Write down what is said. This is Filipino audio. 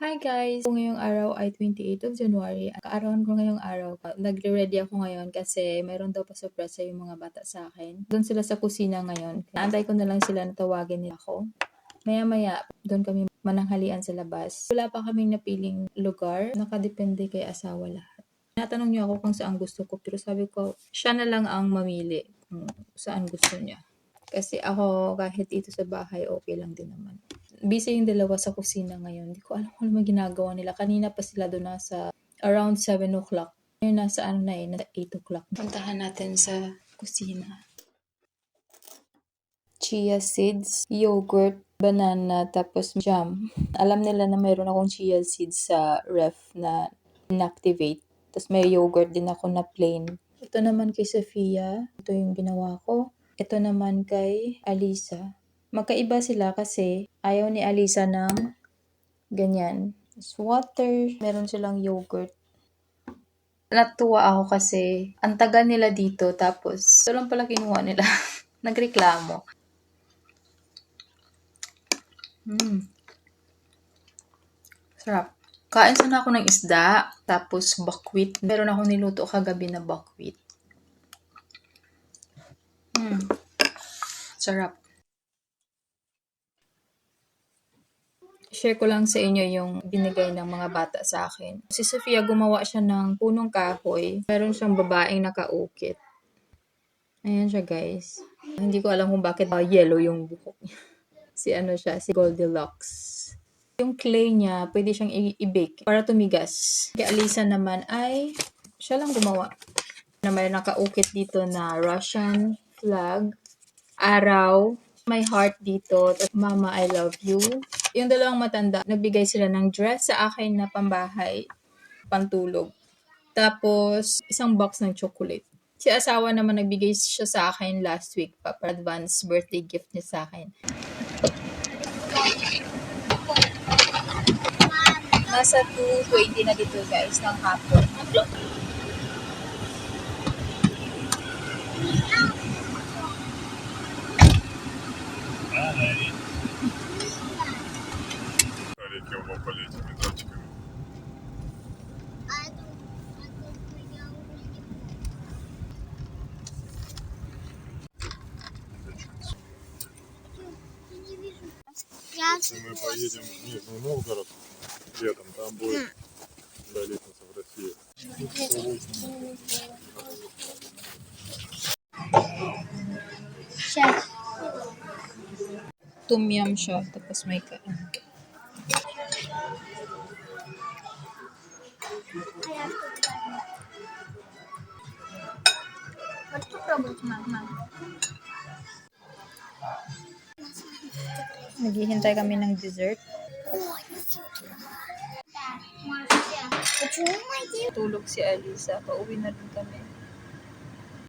Hi guys! Ngayong araw ay 28th of January. Kaarawan ko ngayong araw. Nagre-ready ako ngayon kasi mayroon daw pa surprise yung mga bata sa akin. Doon sila sa kusina ngayon. Naantay ko na lang sila na tawagin nila ako. Maya-maya, doon kami mananghalian sa labas. Wala pa kaming napiling lugar. Nakadepende kay asawa lahat. Natanong niyo ako kung saan gusto ko, pero sabi ko, siya na lang ang mamili kung saan gusto niya. Kasi ako, kahit ito sa bahay, okay lang din naman. Busy yung dalawa sa kusina ngayon. Hindi ko alam kung ano ginagawa nila. Kanina pa sila doon nasa around 7 o'clock. Ngayon nasa nasa 8 o'clock. Puntahan natin sa kusina. Chia seeds, yogurt, banana, tapos jam. Alam nila na mayroon akong chia seeds sa ref na inactivate. Tapos may yogurt din ako na plain. Ito naman kay Sofia. Ito yung ginawa ko. Ito naman kay Alisa. Magkaiba sila kasi ayaw ni Alisa ng ganyan. Tapos water. Meron silang yogurt. Natuwa ako kasi ang tagal nila dito tapos ito lang pala kinuha nila. Nagreklamo. Sarap. Kain sana ako ng isda, tapos buckwheat. Meron akong niluto kagabi na buckwheat. Sarap. Share ko lang sa inyo yung binigay ng mga bata sa akin. Si Sofia gumawa siya ng punong kahoy. Meron siyang babaeng nakaukit. Ayan siya guys. Hindi ko alam kung bakit yellow yung buhok niya. Si Goldilocks. Yung clay niya, pwede siyang i-bake para tumigas. Kaya Alisa naman ay, siya lang gumawa. Na may nakaukit dito na Russian flag, araw, may heart dito, Mama, I love you. Yung dalawang matanda, nagbigay sila ng dress sa akin na pambahay, pantulog. Tapos, isang box ng chocolate. Si asawa naman nagbigay siya sa akin last week pa, para advance birthday gift niya sa akin. Nasa 2:20 na dito guys, ng hapon. Полетел по этими точками. Если мы поедем в Нижний Новгород летом, там будет лестница в России. Tom yum siya, tapos may Naghihintay kami ng dessert. Tulog si Alisa. Pauwi na rin kami.